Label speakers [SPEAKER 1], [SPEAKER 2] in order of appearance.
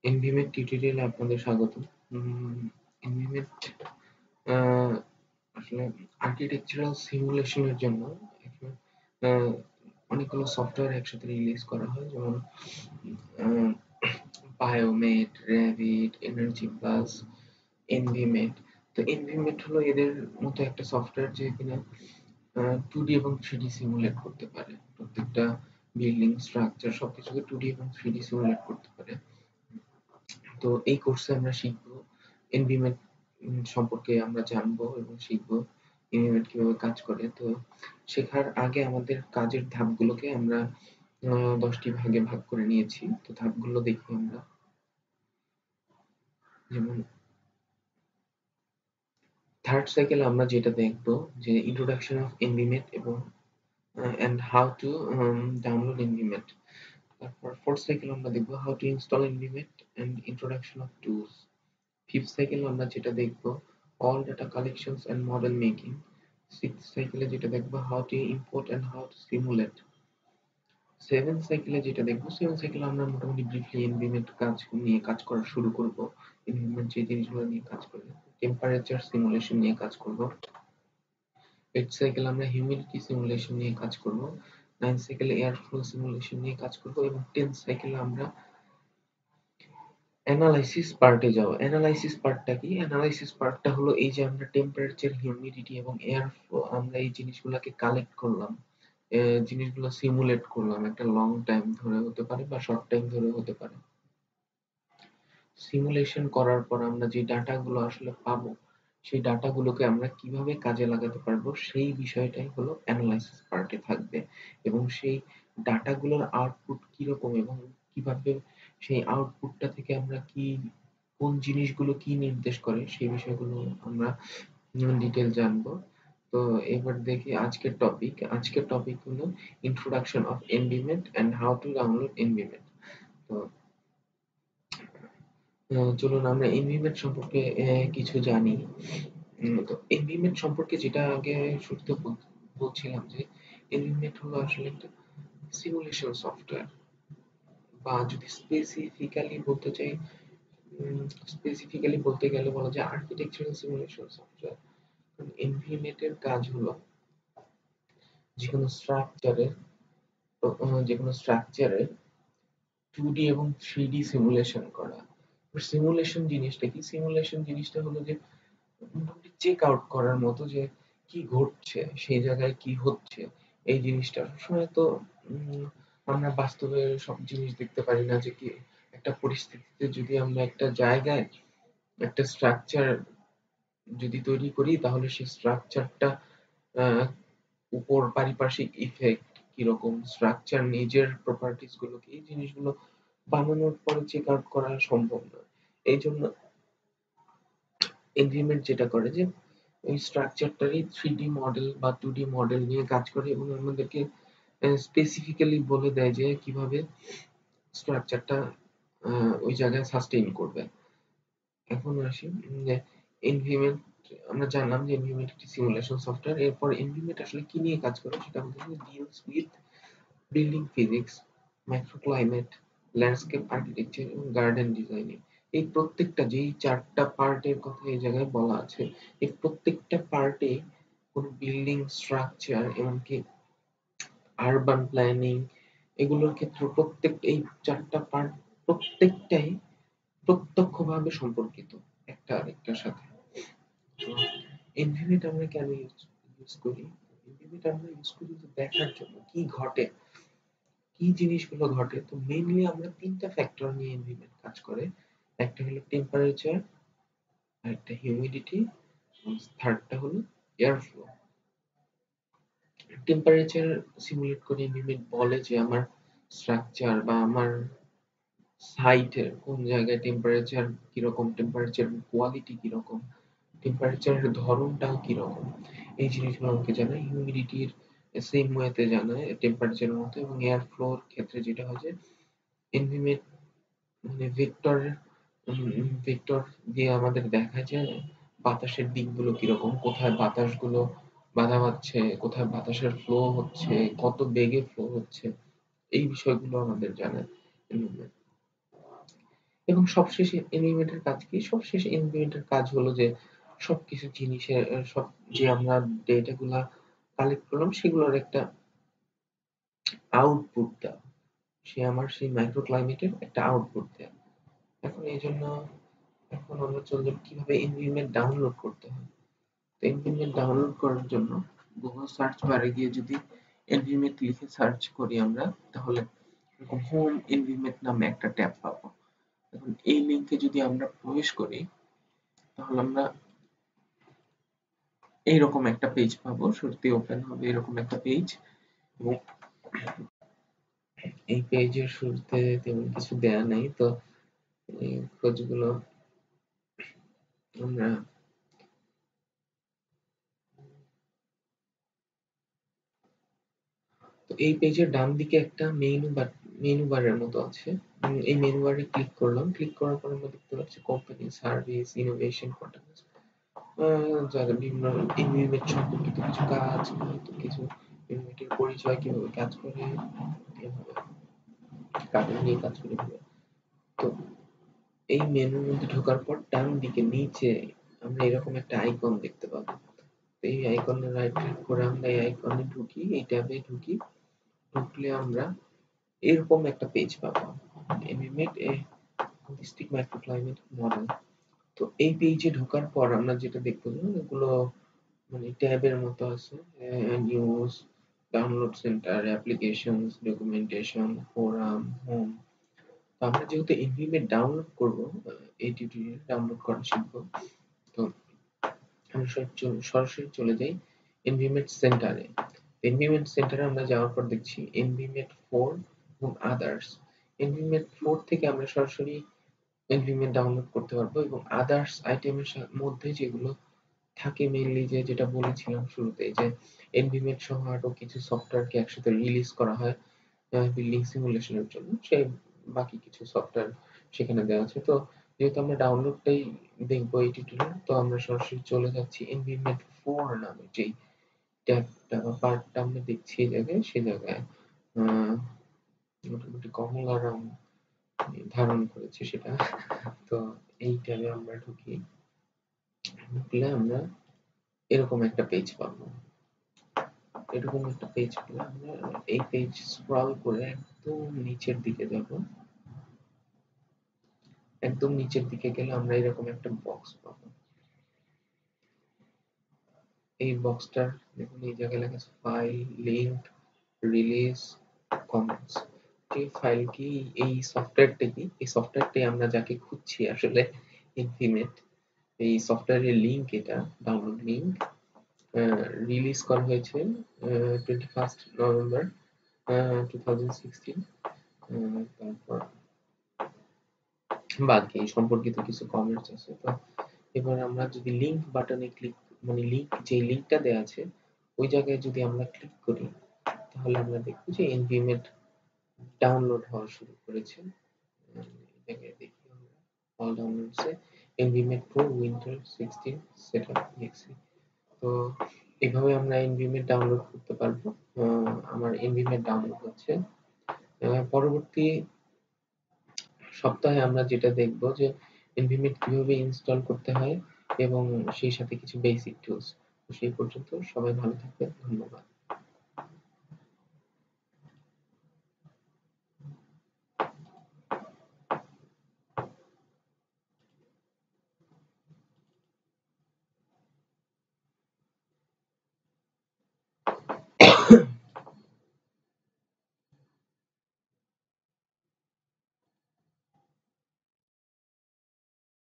[SPEAKER 1] এনভিমেট টিউটোরিয়ালে আপনাদের স্বাগত। এনভিমেট আ আসলে আর্কিটেকচারাল সিমুলেশন এর জন্য এখন আ অনেকগুলো সফটওয়্যার একসাথে রিলিজ করা হয়। যেমন আ বায়োমেট, রেভিট, এনার্জি প্লাস, এনভিমেট। তো এনভিমেট হলো এদের মতো একটা সফটওয়্যার যে কিনা 2D এবং 3D সিমুলেট করতে পারে। প্রত্যেকটা বিল্ডিং, স্ট্রাকচার সবকিছুকে 2D এবং 3D সিমুলেট করতে পারে। তো এই কোর্সে আমরা শিখবো এনভিমেট সম্পর্কে আমরা জানবো এবং শিখবো এনভিমেট কিভাবে কাজ করে। তো শেখার আগে আমাদের কাজের ধাপগুলোকে আমরা 10টি ভাগে ভাগ করে নিয়েছি। তো ধাপগুলো দেখি আমরা। যেমন থার্ড সাইকেলে আমরা যেটা দেখবো যে ইন্ট্রোডাকশন অফ এনভিমেট এবং and how to download nvmet. তারপর ফোর্থ সাইকেল আমরা দেখবো how to install nvmet and introduction of tools. Fifth cycle আমরা যেটা দেখবো all data collections and model making. Sixth সাইকেলে যেটা দেখবো how to import and how to simulate. Seventh সাইকেলে যেটা দেখবো সেভেন্থ সাইকেলে আমরা মোটামুটি ব্রিফলি এনভিমেট কাজ নিয়ে কাজ করা শুরু করব। এনভিমেট যে জিনিসগুলো নিয়ে কাজ করবে, টেম্পারেচার সিমুলেশন নিয়ে কাজ করব। এইট সাইকেলে আমরা হিউমিডিটি সিমুলেশন নিয়ে কাজ করব। নাইন সাইকেলে এয়ার ফ্লো সিমুলেশন নিয়ে কাজ করব এবং 10th সাইকেলে আমরা অ্যানালাইসিস পার্টে যাব। অ্যানালাইসিস পার্টটা কি? অ্যানালাইসিস পার্টটা হলো এই যে আমরা টেম্পারেচার, হিউমিডিটি এবং এয়ার ফ্লো আমরা এই জিনিসগুলোকে কালেক্ট করলাম। জিনিসগুলো সিমুলেট করলাম একটা লং টাইম ধরে হতে পারে বা শর্ট টাইম ধরে হতে পারে। সিমুলেশন করার পর আমরা যে ডাটাগুলো আসলে পাবো সেই ডাটাগুলোকে আমরা কিভাবে কাজে লাগাতে পারবো সেই বিষয়টাই হলো অ্যানালাইসিস পার্টে থাকবে এবং সেই ডাটাগুলোর আউটপুট কিরকম এবং কিভাবে সেই আউটপুটটা থেকে আমরা কি কোন জিনিসগুলো কি নির্দেশ করে সেই বিষয়গুলো আমরা ডিটেল জানবো। তো এবার দেখি আজকের টপিক হলো introduction of environment and how to download environment. তো চলুন আমরা এনভিমেন্ট সম্পর্কে কিছু জানি। তো এনভিমেন্ট সম্পর্কে যেটা আগে শুরুতে বলছিলাম যে এনভিমেন্ট হলো আসলে একটা সিমুলেশন সফটওয়্যার বা যদি স্পেসিফিক্যালি বলতে গেলে বলা যায় আর্কিটেকচারাল সিমুলেশন সফটওয়্যার। এনভিমেন্টের কাজ হলো যেকোনো স্ট্রাকচারের যেকোনো স্ট্রাকচারের 2D এবং 3D সিমুলেশন করা। সিমুলেশন জিনিসটা কি? সিমুলেশন জিনিসটা হলো যে মোটামুটি চেক আউট করার মতো যে কি ঘটছে, সেই জায়গায় কি হচ্ছে এই জিনিসটা। সবসময় তো উম, আমরা বাস্তবে সব জিনিস দেখতে পারি না যে কি একটা পরিস্থিতিতে যদি আমরা একটা জায়গায় একটা স্ট্রাকচার যদি তৈরি করি তাহলে সেই স্ট্রাকচারটা উপর পারিপার্শ্বিক ইফেক্ট কিরকম, স্ট্রাকচার নিজের প্রপার্টিস গুলো কি, এই জিনিসগুলো বানানোর পরে চেক আউট করা সম্ভব না। এই জন্য এগ্রিমেন্ট যেটা করে যে ওই স্ট্রাকচারটারই 3D মডেল বা 2D মডেল নিয়ে কাজ করে এবং আমাদেরকে স্পেসিফিক্যালি বলে দেয় যে কিভাবে স্ট্রাকচারটা ওই জায়গায় সাস্টেইন করবে। এখন আসি যে এনভিমেন্ট আমরা জানলাম যে এনভিমেন্ট একটি সিমুলেশন সফটওয়্যার। এরপর এনভিমেন্ট আসলে কি নিয়ে কাজ করে সেটা আমাদের deals with building physics, microclimate, landscape architecture এবং গার্ডেন ডিজাইনিং। এই প্রত্যেকটা যেই 4টা পার্টের কথা এই জায়গায় বলা আছে, এই প্রত্যেকটা পার্টে কোন বিল্ডিং স্ট্রাকচার এমনকি আরবান প্ল্যানিং এগুলোর ক্ষেত্রে এই 4টা পার্ট প্রত্যেকটাই প্রত্যক্ষভাবে সম্পর্কিত একটা আরেকটার সাথে। তো এনভিমেন্ট আমরা কেন ইউজ করি? এনভিমেন্ট আমরা ইউজ করি যে দেখার জন্য কি ঘটে, কি জিনিসগুলো ঘটে। তো মেইনলি আমরা 3টা ফ্যাক্টর নিয়ে এনভিমেন্ট কাজ করে। একটা হলো টেম্পারেচার, আরেকটা হিউমিডিটি এবং থার্ডটা হলো এয়ার ফ্লো। টেম্পারেচার সিমুলেট করে এনভিমেন্ট বলে যে আমার স্ট্রাকচার বা আমার সাইটের কোন জায়গায় টেম্পারেচার কিরকম, টেম্পারেচার কোয়ালিটি কিরকম, টেম্পারেচারের ধরনটাও কিরকম, এই জিনিসগুলো আমাকে জানায়। হিউমিডিটির সেম ওয়েতে জানায় টেম্পারেচারের মতো এবং এয়ার ফ্লোর ক্ষেত্রে যেটা হয় যে এনভিমেন্ট মানে ভেক্টর দিয়ে আমাদের দেখায় যে বাতাসের দিকগুলো কিরকম, কোথায় বাতাসগুলো বাধা পাচ্ছে, কোথায় বাতাসের ফ্লো হচ্ছে, কত বেগে ফ্লো হচ্ছে, এই বিষয়গুলো আমাদের জানায়। এবং সবশেষে এনভিমেন্টের কাজ কি? সবশেষে এনভিমেন্টের কাজ হলো যে সবকিছু জিনিসের সব যে আমরা ডেটাগুলা কালেক্ট করলাম সেগুলোর একটা আউটপুট দেওয়া। আমার সেই মাইক্রো ক্লাইমেটের একটা আউটপুট দেয়া। এখন এইজন্য এখন আমরা চলে যাব কিভাবে এনভিমেন্ট ডাউনলোড করতে হয়। তো এনভিমেন্ট ডাউনলোড করার জন্য গুগল সার্চ বারে গিয়ে যদি এনভিমেন্ট লিখে সার্চ করি আমরা, তাহলে এরকম হোম এনভিমেন্ট নামে একটা ট্যাব পাবো। এখন এই লিংকে যদি আমরা প্রবেশ করি, তাহলে আমরা এইরকম একটা পেজ পাবো। শুরুতে ওপেন হবে এরকম একটা পেজ, এবং এই পেজের শুরুতে তেমন কিছু দেয়া নাই। তো এই খোঁজগুলো আমরা তো এই পেজের ডান দিকে একটা মেনু বারের মতো আছে। এই মেনু বারে ক্লিক করলাম। ক্লিক করার পর আমরা দেখতে পাচ্ছি কোম্পানি, সার্ভিস, ইনোভেশন, কন্টেন্ট, যারা বিভিন্ন এনভিরনমেন্ট সম্পর্কিত কিছু কাজ, কিছু এনভিরনমেন্টের পরিচয়, কিভাবে কাজ করে, এভাবে কাদের নিয়ে কাজ করে। তো এই মেনুর মধ্যে ঢোকার পর ডান দিকে নিচে আমরা এরকম একটা আইকন দেখতে পাবো। তো এই আইকনে রাইট ক্লিক করে আমরা এই আইকনে ঢুকি, এই ট্যাবে ঢুকি। ঢুকলে আমরা এরকম একটা পেজ পাবো, animate a district microclimate model. তো এই পেজে ঢোকার পর আমরা যেটা দেখতে পাবো, এগুলো মানে ট্যাবের মতো আছে, news, download centre, applications, documentation, forum, home. তো আমরা যেহেতু এনভিএমএ ডাউনলোড করব, এই টিউটোরিয়াল ডাউনলোড করা শিখবো, তো আমরা সরাসরি চলে যাই এনভিএমএ সেন্টারে। এনভিএমএ সেন্টারে আমরা যাওয়ার পর দেখছি এনভিএমএ 4 এবং আদার্স। এনভিএমএ 4 থেকে আমরা সরাসরি এনভিএমএ ডাউনলোড করতে পারবো, এবং আদার্স আইটেমের মধ্যে যেগুলো থাকে মেইনলি যেটা বলেছিলাম শুরুতে, যে এনভিএমএ সহ আরো কিছু সফটওয়্যারকে একসাথে রিলিজ করা হয় বিল্ডিং সিমুলেশনের জন্য, সেই বাকি কিছু সফটওয়্যার সেখানে দেওয়া আছে। তো যেহেতু আমরা ডাউনলোডটাই দেখবো এই টিউটোরিয়াল, তো আমরা সরাসরি চলে যাচ্ছি এনভিএমএ 4 নামে যেই ট্যাবটা বা পার্টটা আমরা দেখছি এই জায়গায়, সে জায়গায় মোটামুটি কমলা রং ধারণ করেছে সেটা। তো এই ট্যাবে আমরা ঢুকি। ঢুকলে আমরা এরকম একটা পেজ পাবো। এরকম একটা পেজ পেলে আমরা এই পেজ স্ক্রল করে একদম নিচের দিকে যাব। একদম নিচের দিকে গেলে আমরা এরকম একটা বক্স পাবো। এই বক্সটার দেখুন এই জায়গায় লেখা আছে ফাইল, লিংক, রিলিজ, কমেন্টস। এই ফাইল কি, এই সফটওয়্যারটা কি? এই সফটওয়্যারটাই আমরা যাকে খুঁজছি আসলে, ইনফিমেট। এই সফটওয়্যারের লিংক, এটা ডাউনলোড লিংক। রিলিজ করা হয়েছে 21 নভেম্বর 2016। তারপর বাকি সম্পর্কিত কিছু কমেন্টস আছে। তো এবার আমরা যদি লিংক বাটনে ক্লিক, মানে লিংক যে লিংকটা দেওয়া আছে ওই জায়গায় যদি আমরা ক্লিক করি, তাহলে আমরা দেখব যে এনভিএমএ ডাউনলোড হওয়া শুরু করেছে। এই জায়গায় দেখি আমরা অল ডাউনলোডসে এনভিএমএ প্রো উইন্টার 16 সেটআপ দেখছি। তো এভাবে আমরা এনভিএমএ ডাউনলোড করতে পারবো। আমার এনভিএমএ ডাউনলোড হচ্ছে। পরবর্তী সপ্তাহে আমরা যেটা দেখব যে এনভিএমএ কিভাবে ইনস্টল করতে হয় এবং সেই সাথে কিছু বেসিক টুলস। তো সেই পর্যন্ত সবাই ভালো থাকবেন। ধন্যবাদ।